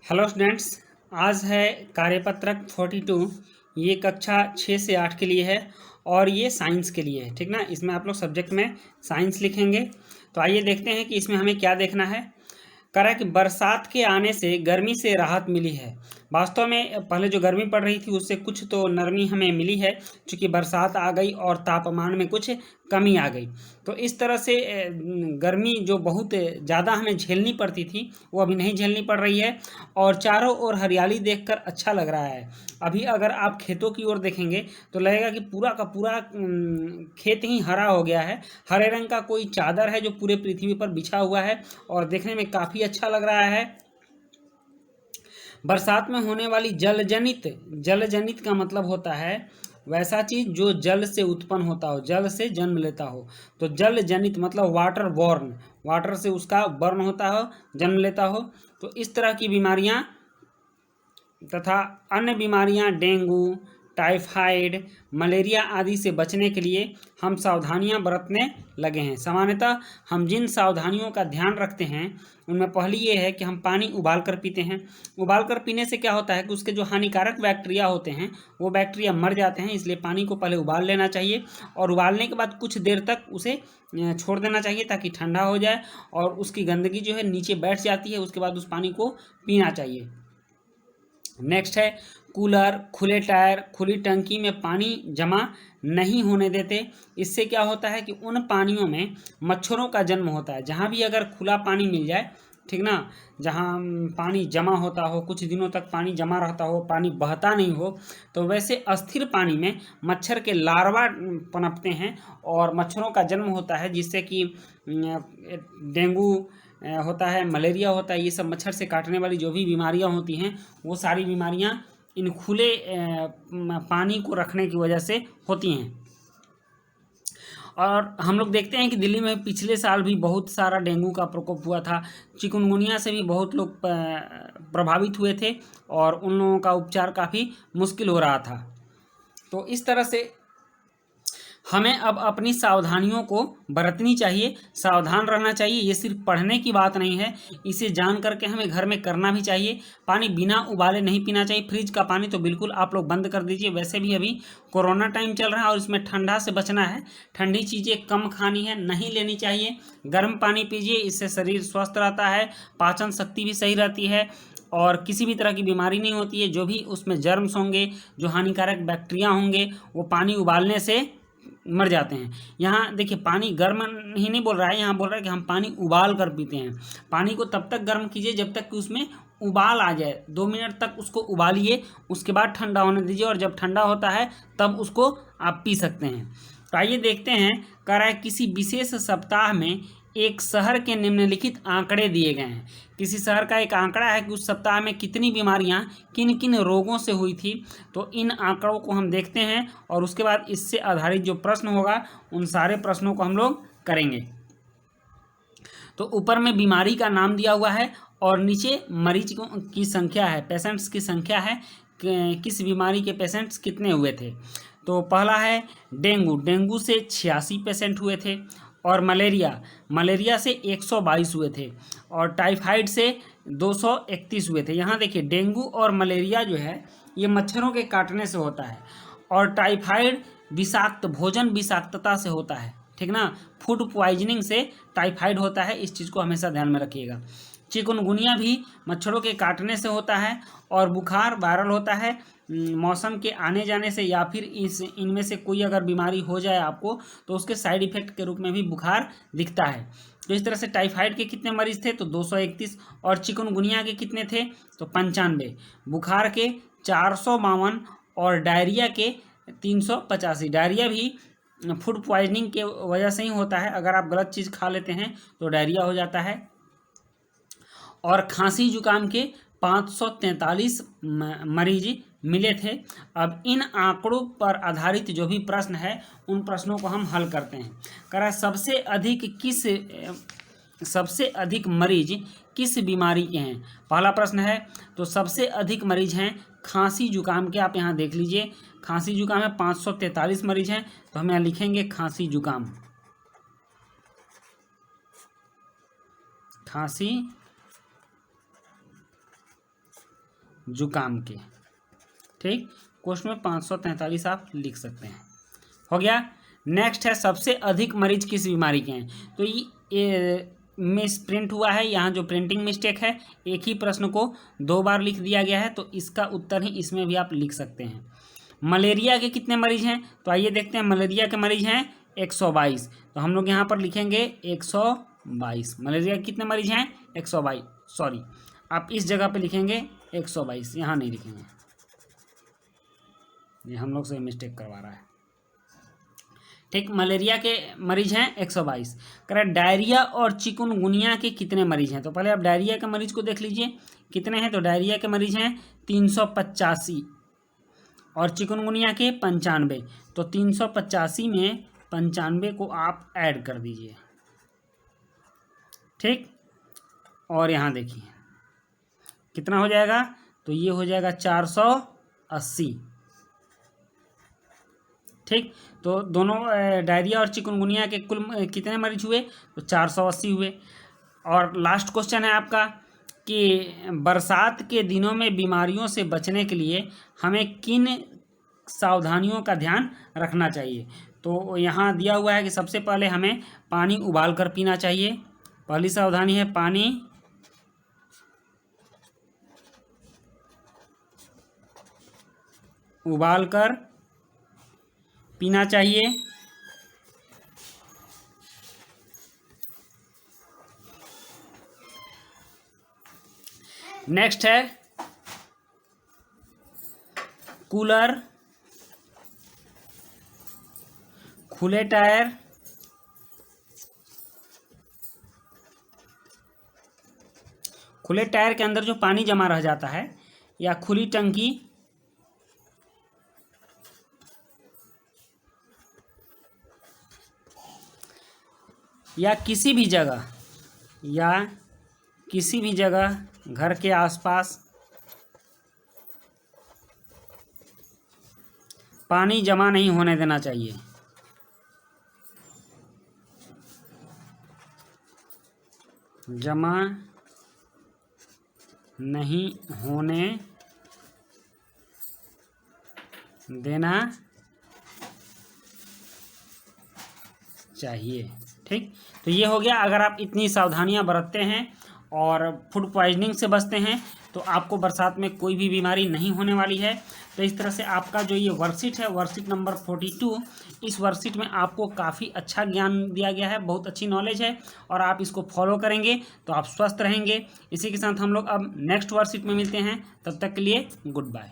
Hello students, आज है कार्यपत्रक 42। ये कक्षा 6 से 8 के लिए है और ये साइंस के लिए है। ठीक ना, इसमें आप लोग सब्जेक्ट में साइंस लिखेंगे। तो आइए देखते हैं कि इसमें हमें क्या देखना है। कह रहा है कि बरसात के आने से गर्मी से राहत मिली है। वास्तव में पहले जो गर्मी पड़ रही थी उससे कुछ तो नरमी हमें मिली है, क्योंकि बरसात आ गई और तापमान में कुछ कमी आ गई। तो इस तरह से गर्मी जो बहुत ज़्यादा हमें झेलनी पड़ती थी वो अभी नहीं झेलनी पड़ रही है और चारों ओर हरियाली देखकर अच्छा लग रहा है। अभी अगर आप खेतों की ओर देखेंगे तो लगेगा कि पूरा का पूरा खेत ही हरा हो गया है। हरे रंग का कोई चादर है जो पूरे पृथ्वी पर बिछा हुआ है और देखने में काफ़ी अच्छा लग रहा है। बरसात में होने वाली जल जनित का मतलब होता है वैसा चीज जो जल से उत्पन्न होता हो, जल से जन्म लेता हो। तो जल जनित मतलब वाटर बॉर्न, वाटर से उसका बर्न होता हो, जन्म लेता हो। तो इस तरह की बीमारियां तथा अन्य बीमारियां, डेंगू, टाइफाइड, मलेरिया आदि से बचने के लिए हम सावधानियां बरतने लगे हैं। सामान्यतः हम जिन सावधानियों का ध्यान रखते हैं उनमें पहली ये है कि हम पानी उबाल कर पीते हैं। उबाल कर पीने से क्या होता है कि उसके जो हानिकारक बैक्टीरिया होते हैं वो बैक्टीरिया मर जाते हैं, इसलिए पानी को पहले उबाल लेना चाहिए और उबालने के बाद कुछ देर तक उसे छोड़ देना चाहिए ताकि ठंडा हो जाए और उसकी गंदगी जो है नीचे बैठ जाती है। उसके बाद उस पानी को पीना चाहिए। नेक्स्ट है कूलर, खुले टायर, खुली टंकी में पानी जमा नहीं होने देते। इससे क्या होता है कि उन पानियों में मच्छरों का जन्म होता है। जहाँ भी अगर खुला पानी मिल जाए, ठीक ना, जहाँ पानी जमा होता हो, कुछ दिनों तक पानी जमा रहता हो, पानी बहता नहीं हो, तो वैसे अस्थिर पानी में मच्छर के लार्वा पनपते हैं और मच्छरों का जन्म होता है, जिससे कि डेंगू होता है, मलेरिया होता है। ये सब मच्छर से काटने वाली जो भी बीमारियां होती हैं वो सारी बीमारियां इन खुले पानी को रखने की वजह से होती हैं। और हम लोग देखते हैं कि दिल्ली में पिछले साल भी बहुत सारा डेंगू का प्रकोप हुआ था। चिकुनगुनिया से भी बहुत लोग प्रभावित हुए थे और उन लोगों का उपचार काफ़ी मुश्किल हो रहा था। तो इस तरह से हमें अब अपनी सावधानियों को बरतनी चाहिए, सावधान रहना चाहिए। ये सिर्फ पढ़ने की बात नहीं है, इसे जान करके हमें घर में करना भी चाहिए। पानी बिना उबाले नहीं पीना चाहिए। फ्रिज का पानी तो बिल्कुल आप लोग बंद कर दीजिए। वैसे भी अभी कोरोना टाइम चल रहा है और इसमें ठंडा से बचना है, ठंडी चीज़ें कम खानी है, नहीं लेनी चाहिए। गर्म पानी पीजिए, इससे शरीर स्वस्थ रहता है, पाचन शक्ति भी सही रहती है और किसी भी तरह की बीमारी नहीं होती है। जो भी उसमें जर्म्स होंगे, जो हानिकारक बैक्टीरिया होंगे, वो पानी उबालने से मर जाते हैं। यहाँ देखिए, पानी गर्म ही नहीं बोल रहा है, यहाँ बोल रहा है कि हम पानी उबाल कर पीते हैं। पानी को तब तक गर्म कीजिए जब तक कि उसमें उबाल आ जाए। 2 मिनट तक उसको उबालिए, उसके बाद ठंडा होने दीजिए और जब ठंडा होता है तब उसको आप पी सकते हैं। तो आइए देखते हैं। कह रहा है किसी विशेष सप्ताह में एक शहर के निम्नलिखित आंकड़े दिए गए हैं। किसी शहर का एक आंकड़ा है कि उस सप्ताह में कितनी बीमारियां किन किन रोगों से हुई थी। तो इन आंकड़ों को हम देखते हैं और उसके बाद इससे आधारित जो प्रश्न होगा उन सारे प्रश्नों को हम लोग करेंगे। तो ऊपर में बीमारी का नाम दिया हुआ है और नीचे मरीज की संख्या है, पेशेंट्स की संख्या है, किस बीमारी के पेशेंट्स कितने हुए थे। तो पहला है डेंगू, डेंगू से 86 पेशेंट हुए थे और मलेरिया से 122 हुए थे और टाइफाइड से 231 हुए थे। यहाँ देखिए, डेंगू और मलेरिया जो है ये मच्छरों के काटने से होता है और टाइफाइड विषाक्त भोजन विषाक्तता से होता है। ठीक ना, फूड पॉइजनिंग से टाइफाइड होता है, इस चीज़ को हमेशा ध्यान में रखिएगा। चिकुनगुनिया भी मच्छरों के काटने से होता है और बुखार वायरल होता है मौसम के आने जाने से, या फिर इनमें से कोई अगर बीमारी हो जाए आपको तो उसके साइड इफेक्ट के रूप में भी बुखार दिखता है। तो इस तरह से टाइफाइड के कितने मरीज थे तो 231 और चिकुनगुनिया के कितने थे तो 95, बुखार के 452 और डायरिया के 385। डायरिया भी फूड पॉइजनिंग के वजह से ही होता है, अगर आप गलत चीज़ खा लेते हैं तो डायरिया हो जाता है। और खांसी जुकाम के 543 मरीज मिले थे। अब इन आंकड़ों पर आधारित जो भी प्रश्न है उन प्रश्नों को हम हल करते हैं। कह रहा सबसे अधिक मरीज किस बीमारी के हैं। पहला प्रश्न है तो सबसे अधिक मरीज हैं खांसी जुकाम के। आप यहाँ देख लीजिए, खांसी जुकाम में 543 मरीज हैं, तो हम यहाँ लिखेंगे खांसी जुकाम। खांसी जुकाम के। ठीक, क्वेश्चन में 543 आप लिख सकते हैं। हो गया। नेक्स्ट है सबसे अधिक मरीज किस बीमारी के हैं। तो ये मिस प्रिंट हुआ है, यहाँ जो प्रिंटिंग मिस्टेक है, एक ही प्रश्न को 2 बार लिख दिया गया है, तो इसका उत्तर ही इसमें भी आप लिख सकते हैं। मलेरिया के कितने मरीज हैं, तो आइए देखते हैं। मलेरिया के मरीज हैं 122, तो हम लोग यहाँ पर लिखेंगे 122। मलेरिया के कितने मरीज हैं 122, सॉरी आप इस जगह पे लिखेंगे 122, यहाँ नहीं लिखेंगे, ये हम लोग से मिस्टेक करवा रहा है। ठीक, मलेरिया के मरीज हैं 122। करेक्ट। डायरिया और चिकुनगुनिया के कितने मरीज हैं, तो पहले आप डायरिया के मरीज को देख लीजिए कितने हैं। तो डायरिया के मरीज हैं 385 और चिकुनगुनिया के 95। तो 385 में 95 को आप ऐड कर दीजिए। ठीक, और यहाँ देखिए कितना हो जाएगा, तो ये हो जाएगा 480। ठीक, तो दोनों डायरिया और चिकुनगुनिया के कुल कितने मरीज हुए, तो 480 हुए। और लास्ट क्वेश्चन है आपका कि बरसात के दिनों में बीमारियों से बचने के लिए हमें किन सावधानियों का ध्यान रखना चाहिए। तो यहाँ दिया हुआ है कि सबसे पहले हमें पानी उबाल कर पीना चाहिए। पहली सावधानी है पानी उबाल कर पीना चाहिए। नेक्स्ट है कूलर, खुले टायर, खुले टायर के अंदर जो पानी जमा रह जाता है, या खुली टंकी, या किसी भी जगह घर के आसपास पानी जमा नहीं होने देना चाहिए। जमा नहीं होने देना चाहिए। ठीक, तो ये हो गया। अगर आप इतनी सावधानियां बरतते हैं और फूड पॉइजनिंग से बचते हैं तो आपको बरसात में कोई भी बीमारी नहीं होने वाली है। तो इस तरह से आपका जो ये वर्कशीट है, वर्कशीट नंबर 42, इस वर्कशीट में आपको काफ़ी अच्छा ज्ञान दिया गया है, बहुत अच्छी नॉलेज है, और आप इसको फॉलो करेंगे तो आप स्वस्थ रहेंगे। इसी के साथ हम लोग अब नेक्स्ट वर्कशीट में मिलते हैं, तब तक के लिए गुड बाय।